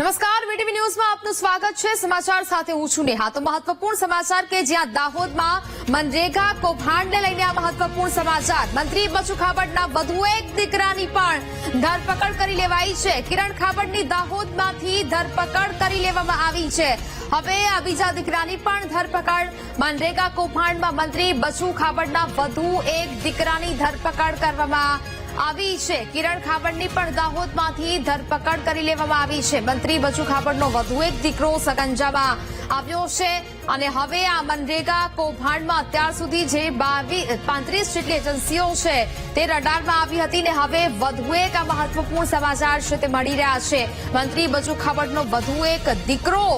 નમસ્કાર, વીટીવી ન્યૂઝમાં આપનું સ્વાગત છે। સમાચાર સાથે હું છું નેહા। તો મહત્વપૂર્ણ સમાચાર કે જ્યાં દાહોદમાં મનરેગા કૌભાંડને લઈને આ મહત્વપૂર્ણ સમાચાર। મંત્રી બચુ ખાબડના વધુ એક દીકરાની પણ ધરપકડ કરી લેવાઈ છે। કિરણ ખાબડની દાહોદમાંથી ધરપકડ કરી લેવામાં આવી છે। હવે આ બીજા દીકરાની પણ ધરપકડ। મનરેગા કૌભાંડમાં મંત્રી બચુ ખાબડના વધુ એક દીકરાની ધરપકડ કરવામાં આવી છે। કિરણ ખાબડની પણ દાહોદમાંથી ધરપકડ કરી લેવામાં આવી છે। મંત્રી બચુ ખાબડનો વધુ એક દીકરો સકંજામાં આવ્યો છે અને હવે આ મનરેગા કૌભાંડમાં અત્યાર સુધી જે 35 જેટલી એજન્સીઓ છે તે રડારમાં આવી હતી ને હવે વધુ એક આ મહત્વપૂર્ણ સમાચાર છે તે મળી રહ્યા છે। મંત્રી બચુ ખાબડનો વધુ એક દીકરો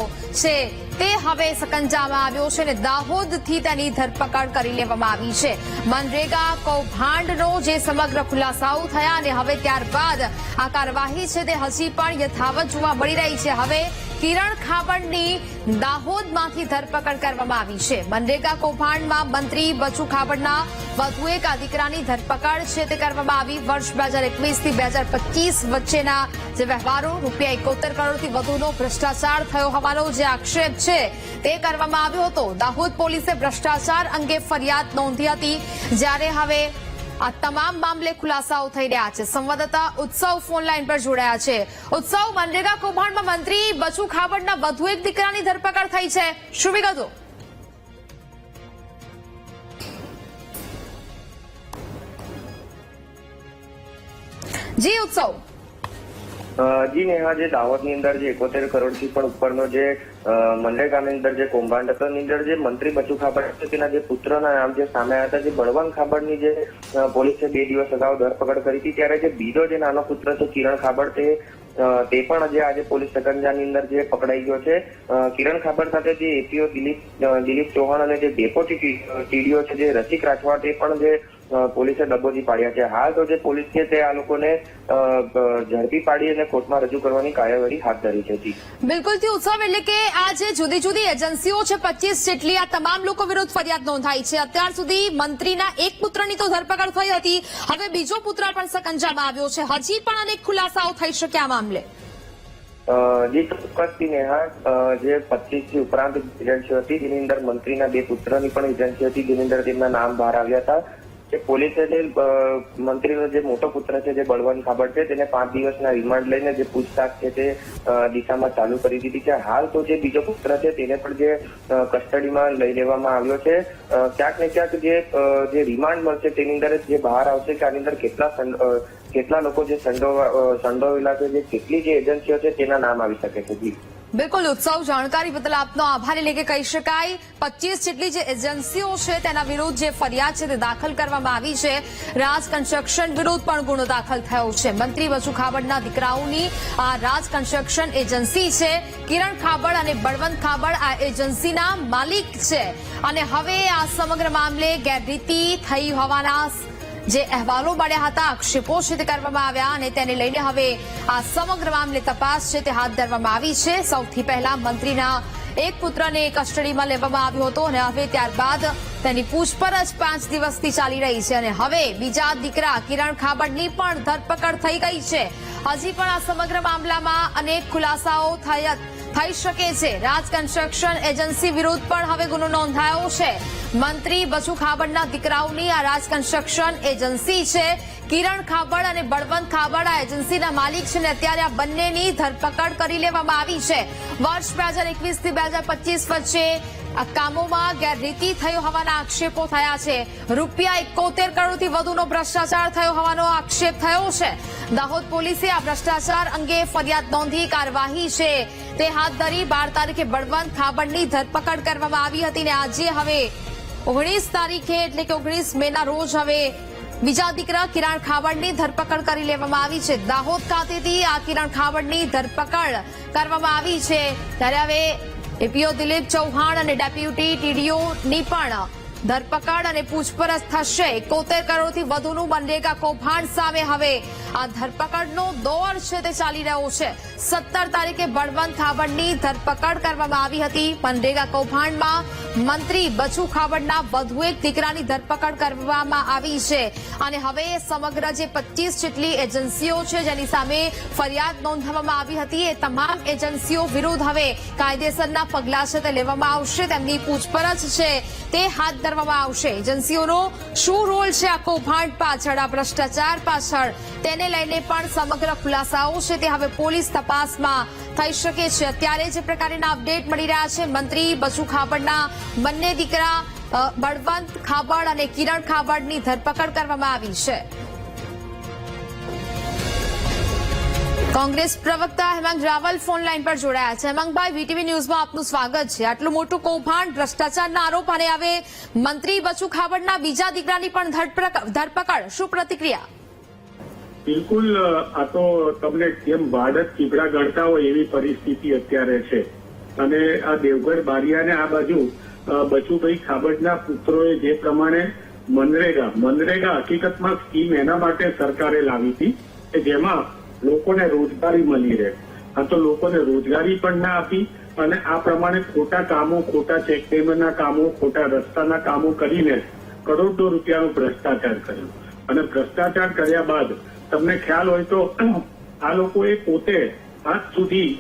છે તે હવે સકંજામાં આવ્યો છે અને દાહોદથી તેની ધરપકડ કરી લેવામાં આવી છે। મનરેગા કૌભાંડનો જે સમગ્ર ખુલાસાઓ થયા અને હવે ત્યારબાદ આ કાર્યવાહી છે તે હજી પણ યથાવત જોવા મળી રહી છે। હવે કિરણ ખાબડની દાહોદમાંથી ધરપકડ કરવામાં આવી છે। મનરેગા કૌભાંડમાં મંત્રી બચુ ખાબડના વધુ એક દીકરાની ધરપકડ છે તે કરવામાં આવી। વર્ષ 2021 થી 2025 વચ્ચેના જે વ્યવહારો ₹71 કરોડથી વધુનો ભ્રષ્ટાચાર થયો હોવાનો જે આક્ષેપ છે તે કરવામાં આવ્યો હતો। દાહોદ પોલીસે ભ્રષ્ટાચાર અંગે ફરિયાદ નોંધી હતી, જ્યારે હવે આ તમામ મામલે ખુલાસાઓ થઈ રહ્યા છે। સંવાદદાતા ઉત્સવ ફોનલાઈન પર જોડાયા છે। ઉત્સવ, મનરેગા કૌભાંડમાં મંત્રી બચુ ખાબડના વધુ એક દીકરાની ધરપકડ થઈ છે, શું વિગતો? જી ઉત્સવ। જી નેહા, જે દાહોદની અંદર જે 71 કરોડથી પણ ઉપરનો જે મનરેગાની અંદર જે કૌભાંડ હતો એની અંદર જે મંત્રી બચુ ખાબડ છે તેના જે પુત્રના નામ જે સામે આવ્યા હતા, જે બળવંત ખાબડની જે પોલીસે 2 દિવસ અગાઉ ધરપકડ કરી હતી, ત્યારે જે બીજો જે નાનો પુત્ર છે કિરણ ખાબડ તે પણ જે આજે પોલીસ સકંજાની અંદર જે પકડાઈ ગયો છે। કિરણ ખાબડ સાથે જે એપીઓ દિલીપ ચૌહાણ અને જે ડેપ્યુટી ટીડીઓ છે જે રસિક રાઠવા તે પણ જે પોલીસે દબોચી પાડ્યા છે। હાલ તો જે પોલીસ છે તે આ લોકોને ઝડપી પાડી અને કોર્ટમાં રજૂ કરવાની કાર્યવાહી હાથ ધરી છે। બિલકુલ થી ઉત્સવ, એટલે કે આ જે જુદી જુદી એજન્સીઓ છે 25 જેટલી, આ તમામ લોકો વિરુદ્ધ ફરિયાદ નોંધાઈ છે। અત્યાર સુધી મંત્રીના એક પુત્રની તો ધરપકડ થઈ હતી, હવે બીજો પુત્ર પણ સકંજામાં આવ્યો છે। હજી પણ અનેક ખુલાસાઓ થઈ શકે આ મામલે? જે ચોક્કસથી નેહા, જે 25 થી ઉપરાંત એજન્સીઓ હતી જેની અંદર મંત્રીના 2 પુત્રની પણ એજન્સી હતી જેની અંદર તેમના નામ બહાર આવ્યા હતા। પોલીસે જે મંત્રીનો જે મોટો પુત્ર છે જે બળવંત ખાબડ છે તેને 5 દિવસના રિમાન્ડ લઈને જે પૂછતાછ છે તે દિશામાં ચાલુ કરી દીધી છે। હાલ તો જે બીજો પુત્ર છે તેને પણ જે કસ્ટડીમાં લઈ લેવામાં આવ્યો છે। ક્યાંક ને ક્યાંક જે રિમાન્ડ મળશે તેની અંદર જે બહાર આવશે કે આની અંદર કેટલા લોકો જે સંડોવેલા છે, જે કેટલી જે એજન્સીઓ છે તેના નામ આવી શકે છે। બિલકુલ ઉત્સવ, જાણકારી બદલ આપનો આભાર। એટલે કે કહી શકાય 25 જેટલી જે એજન્સીઓ છે તેના વિરુદ્ધ જે ફરિયાદ છે તે દાખલ કરવામાં આવી છે। રાજ કન્સ્ટ્રક્શન વિરુદ્ધ પણ ગુનો દાખલ થયો છે। મંત્રી બચુ ખાબડના દીકરાઓની આ રાજ કન્સ્ટ્રક્શન એજન્સી છે। કિરણ ખાબડ અને બળવંત ખાબડ આ એજન્સીના માલિક છે અને હવે આ સમગ્ર મામલે ગેરરીતિ થઈ હોવાના જે અહેવાલો મળ્યા હતા, આક્ષેપો છે તે કરવામાં આવ્યા અને તેને લઈને હવે આ સમગ્ર મામલે તપાસ છે તે હાથ ધરવામાં આવી છે। સૌથી પહેલા મંત્રીના એક પુત્રને કસ્ટડીમાં લેવામાં આવ્યો હતો અને હવે ત્યારબાદ તેની પૂછપરછ 5 દિવસથી ચાલી રહી છે અને હવે બીજા દીકરા કિરણ ખાબડની પણ ધરપકડ થઈ ગઈ છે। હજી પણ આ સમગ્ર મામલામાં અનેક ખુલાસાઓ થઈ શકે છે। રાજ કન્સ્ટ્રક્શન એજન્સી વિરુદ્ધ પણ હવે ગુનો નોંધાયો છે। મંત્રી બચુ ખાબડના દીકરાઓની આ રાજ કન્સ્ટ્રક્શન એજન્સી છે। કિરણ ખાબડ અને બળવંત ખાબડ આ એજન્સીના માલિક છે અને અત્યારે આ બંનેની ધરપકડ કરી લેવામાં આવી છે। વર્ષ 2021 થી 2025 વચ્ચે આ કામોમાં ગેરરીતિ થયો હોવાના આક્ષેપો થયા છે। ₹71 કરોડથી વધુનો ભ્રષ્ટાચાર થયો હોવાનો આક્ષેપ થયો છે। દાહોદ પોલીસે આ ભ્રષ્ટાચાર અંગે ફરિયાદ નોંધી કાર્યવાહી છે તે હાથ ધરી। 12 તારીખે બળવંત ખાબડની ધરપકડ કરવામાં આવી હતી અને આજે હવે 19 તારીખે એટલે કે 19 મેના રોજ હવે બીજા દીકરા કિરણ ખાબડની ધરપકડ કરી લેવામાં આવી છે। દાહોદ ખાતેથી આ કિરણ ખાબડની ધરપકડ કરવામાં આવી છે, ત્યારે હવે એપીઓ દિલીપ ચૌહાણ અને ડેપ્યુટી ટીડીઓની પણ ધરપકડ અને પૂછપરછ થશે. 71 કરોડથી વધુનું મનરેગા કૌભાંડ સામે હવે આ ધરપકડનો દોર છે તે ચાલી રહ્યો છે. 17 તારીખે બળવંત ખાબડની ધરપકડ કરવામાં આવી હતી. મનરેગા કૌભાંડમાં મંત્રી બચુ ખાબડના વધુ એક દીકરાની ધરપકડ કરવામાં આવી છે અને હવે સમગ્ર જે 25 જેટલી એજન્સીઓ છે જેની સામે ફરિયાદ નોંધવામાં આવી હતી એ તમામ એજન્સીઓ વિરુદ્ધ હવે કાયદેસરના પગલાં છે તે લેવામાં આવશે. તેમની પૂછપરછ છે તે હાથ ધરવામાં આવશે. એજન્સીઓનો શું રોલ છે આ કૌભાંડ પાછળ, આ ભ્રષ્ટાચાર પાછળ, તેને લઈને પણ સમગ્ર ખુલાસાઓ છે તે હવે પોલીસ તપાસમાં થઈ શકે છે. અત્યારે જે પ્રકારના અપડેટ મળી રહ્યા છે, મંત્રી બચુ ખાબડના બંને દીકરા બળવંત ખાબડ અને કિરણ ખાબડની ધરપકડ કરવામાં આવી છે. કોંગ્રેસ પ્રવક્તા હેમાંગ રાવલ ફોન લાઈન પર જોડાયા છે. હેમાંગભાઈ, વીટીવી ન્યૂઝમાં આપનું સ્વાગત છે. આટલું મોટું કૌભાંડ, ભ્રષ્ટાચારના આરોપ અને હવે મંત્રી બચુ ખાબડના બીજા દીકરાની પણ ધરપકડ, શું પ્રતિક્રિયા? બિલકુલ, આ તો તમને કેમ વાડ ચીબડા ગળતા હોય એવી પરિસ્થિતિ અત્યારે છે. અને આ દેવગઢ બારિયાને આ બાજુ બચુભાઈ ખાબડના પુત્રોએ જે પ્રમાણે મનરેગા હકીકતમાં સ્કીમ એના માટે સરકારે લાવી હતી કે જેમાં લોકોને રોજગારી મળી રહે. આ તો લોકોને રોજગારી પણ ના આપી અને આ પ્રમાણે ખોટા કામો, ખોટા ચેકડેમના કામો, ખોટા રસ્તાના કામો કરીને કરોડો રૂપિયાનો ભ્રષ્ટાચાર કર્યો. અને ભ્રષ્ટાચાર કર્યા બાદ તમને ખ્યાલ હોય તો આ લોકોએ પોતે આજ સુધી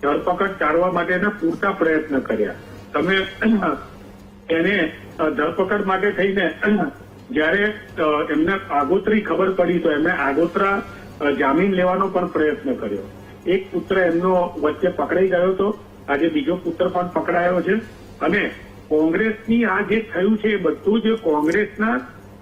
ધરપકડ ટાળવા માટેના પૂરતા પ્રયત્ન કર્યા. તમે એને ધરપકડ માટે થઈને જયારે એમને આગોતરી ખબર પડી તો એમને આગોતરા જામીન લેવાનો પણ પ્રયત્ન કર્યો. એક પુત્ર એમનો વચ્ચે પકડાઈ ગયો હતો, આજે બીજો પુત્ર પણ પકડાયો છે. અને કોંગ્રેસની આ જે થયું છે એ બધું જ કોંગ્રેસના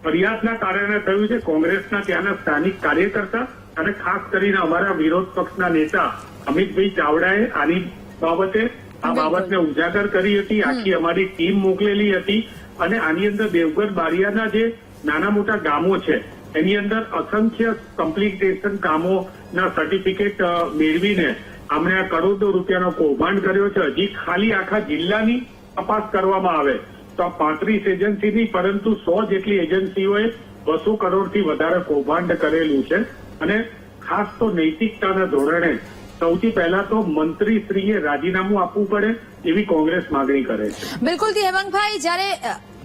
ફરિયાદના કારણે થયું છે. કોંગ્રેસના ત્યાંના સ્થાનિક કાર્યકર્તા અને ખાસ કરીને અમારા વિરોધ પક્ષના નેતા અમિતભાઈ ચાવડાએ આની બાબતને ઉજાગર કરી હતી. આખી અમારી ટીમ મોકલેલી હતી અને આની અંદર દેવગઢ બારિયાના જે નાના મોટા ગામો છે એની અંદર અસંખ્ય કમ્પ્લીટેશન કામોના સર્ટિફિકેટ મેળવીને અમને આ કરોડો રૂપિયાનો કૌભાંડ કર્યો છે. હજી ખાલી આખા જિલ્લાની તપાસ કરવામાં આવે તો 35 એજન્સીની, પરંતુ 100 જેટલી એજન્સીઓએ 200 કરોડથી વધારે કૌભાંડ કરેલું છે. અને ખાસ તો નૈતિકતાના ધોરણે સૌથી પહેલા તો મંત્રીશ્રીએ રાજીનામું આપવું પડે એવી કોંગ્રેસ માંગણી કરે છે. બિલકુલ હેમાંગભાઈ, જ્યારે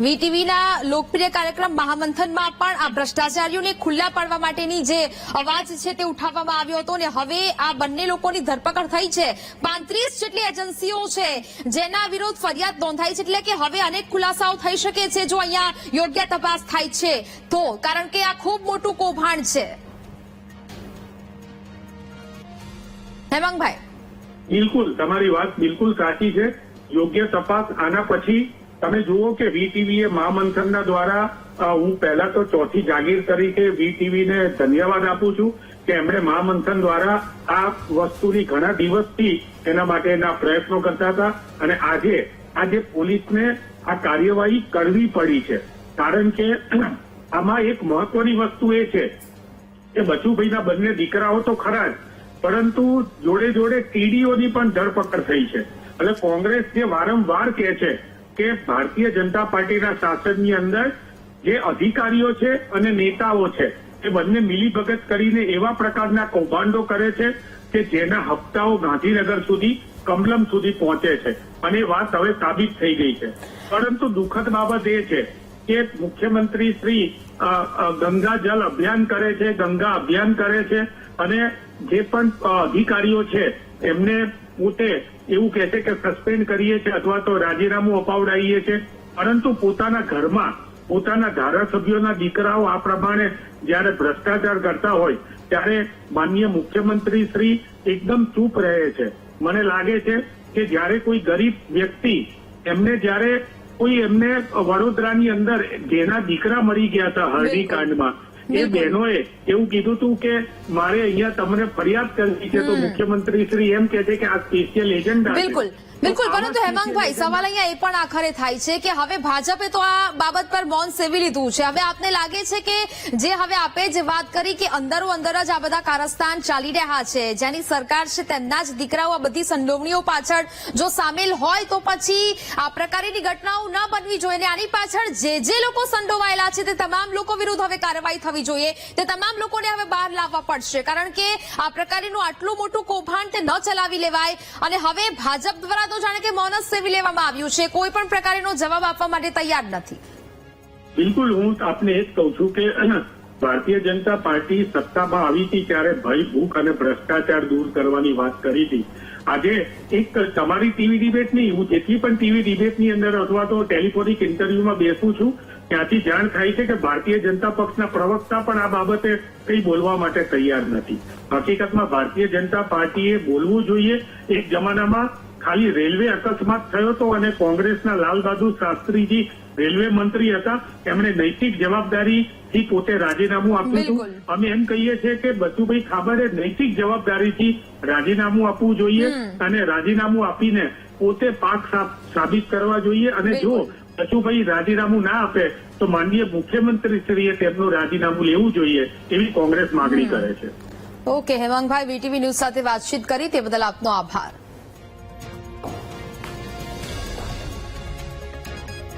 વીટીવીના લોકપ્રિય કાર્યક્રમ મહામંથનમાં પણ આ ભ્રષ્ટાચારીઓને ખુલ્લા પાડવા માટેની જે અવાજ છે તે ઉઠાવવામાં આવ્યો હતો અને હવે આ બંને લોકોની ધરપકડ થઈ છે. 35 જેટલી એજન્સીઓ છે જેના વિરુદ્ધ ફરિયાદ નોંધાઈ છે, એટલે કે હવે અનેક ખુલાસાઓ થઈ શકે છે જો અહીંયા યોગ્ય તપાસ થાય છે તો, કારણ કે આ ખૂબ મોટું કૌભાંડ છે. હેમાંગભાઈ, બિલકુલ તમારી વાત બિલકુલ સાચી છે. યોગ્ય તપાસ આના પછી તમે જુઓ કે વીટીવીએ મહામંથનના દ્વારા હું પહેલા તો ચોથી જાગીર તરીકે વીટીવીને ધન્યવાદ આપું છું કે એમણે મહામંથન દ્વારા આ વસ્તુની ઘણા દિવસથી એના માટેના પ્રયત્નો કરતા હતા. અને આજે પોલીસને આ કાર્યવાહી કરવી પડી છે. કારણ કે આમાં એક મહત્વની વસ્તુ એ છે કે બચુભાઈના બંને દીકરાઓ તો ખરા જ, પરંતુ જોડે જોડે ટીડીઓની પણ ધરપકડ થઈ છે. એટલે કોંગ્રેસ જે વારંવાર કહે છે કે ભારતીય જનતા પાર્ટીના શાસનની અંદર જે અધિકારીઓ છે અને નેતાઓ છે એ બંને મિલીભગત કરીને એવા પ્રકારના કૌભાંડો કરે છે કે જેના હપ્તાઓ ગાંધીનગર સુધી, કમલમ સુધી પહોંચે છે. અને એ વાત હવે સાબિત થઈ ગઈ છે. પરંતુ દુઃખદ બાબત એ છે કે મુખ્યમંત્રી શ્રી ગંગા જલ અભિયાન કરે છે, ગંગા અભિયાન કરે છે અને જે પણ અધિકારીઓ છે એમને પોતે એવું કહે છે કે સસ્પેન્ડ કરીએ છીએ અથવા તો રાજીનામું અપાવડાવીએ છીએ, પરંતુ પોતાના ઘરમાં પોતાના ધારાસભ્યોના દીકરાઓ આ પ્રમાણે જયારે ભ્રષ્ટાચાર કરતા હોય ત્યારે માનનીય મુખ્યમંત્રી શ્રી એકદમ ચૂપ રહે છે. મને લાગે છે કે જયારે કોઈ ગરીબ વ્યક્તિ એમને વડોદરાની અંદર જેના દીકરા મરી ગયા હતા હળદી કાંડમાં, એ બહેનોએ એવું કીધું હતું કે મારે અહીંયા તમને ફરિયાદ કરવી છે, તો મુખ્યમંત્રી શ્રી એમ કહે છે કે આ સ્પેશિયલ એજન્ડા બિલકુલ બિલકુલ, પરંતુ હેમાંગભાઈ સવાલ અહીંયા એ પણ આખરે થાય છે કે હવે ભાજપે તો આ બાબત પર મૌન સેવી લીધું છે. હવે આપને લાગે છે કે જે હવે આપે જે વાત કરી કે અંદરો અંદર જ આ બધા કારસ્તાન ચાલી રહ્યા છે, જેની સરકાર છે તેમના જ દીકરાઓ આ બધી સંડોવણીઓ પાછળ જો સામેલ હોય તો પછી આ પ્રકારની ઘટનાઓ ન બનવી જોઈએ. આની પાછળ જે લોકો સંડોવાયેલા છે તે તમામ લોકો વિરુદ્ધ હવે કાર્યવાહી થવી જોઈએ. તે તમામ લોકોને હવે બહાર લાવવા પડશે, કારણ કે આ પ્રકારનું આટલું મોટું કૌભાંડ તે ન ચલાવી લેવાય. અને હવે ભાજપ દ્વારા તો જાણે કે મૌન જ સેવી લેવામાં આવ્યું છે, કોઈ પણ પ્રકારનો જવાબ આપવા માટે તૈયાર નથી. બિલકુલ, હું આપને એ જ કહું છું કે ભારતીય જનતા પાર્ટી સત્તામાં આવી હતી ત્યારે ભય, ભૂખ અને ભ્રષ્ટાચાર દૂર કરવાની વાત કરી હતી. આજે એક તમારી ટીવી ડિબેટ નહીં, હું જેટલી પણ ટીવી ડિબેટની અંદર અથવા તો ટેલિફોનિક ઇન્ટરવ્યુમાં બેસું છું ત્યાંથી જાણ થાય છે કે ભારતીય જનતા પક્ષના પ્રવક્તા પણ આ બાબતે કંઈ બોલવા માટે તૈયાર નથી. હકીકતમાં ભારતીય જનતા પાર્ટીએ બોલવું જોઈએ. એક જમાનામાં ખાલી રેલવે અકસ્માત થયો હતો અને કોંગ્રેસના લાલ બહાદુર શાસ્ત્રીજી રેલવે મંત્રી હતા, એમણે નૈતિક જવાબદારીથી પોતે રાજીનામું આપ્યું હતું. અમે એમ કહીએ છીએ કે બચુભાઈ ખાબડે નૈતિક જવાબદારીથી રાજીનામું આપવું જોઈએ અને રાજીનામું આપીને પોતે પાક સાબિત કરવા જોઈએ. અને જો બચુભાઈ રાજીનામું ના આપે તો માનનીય મુખ્યમંત્રીશ્રીએ તેમનું રાજીનામું લેવું જોઈએ એવી કોંગ્રેસ માગણી કરે છે. ઓકે હેમાંગભાઈ, વીટીવી ન્યૂઝ સાથે વાતચીત કરી તે બદલ આપનો આભાર.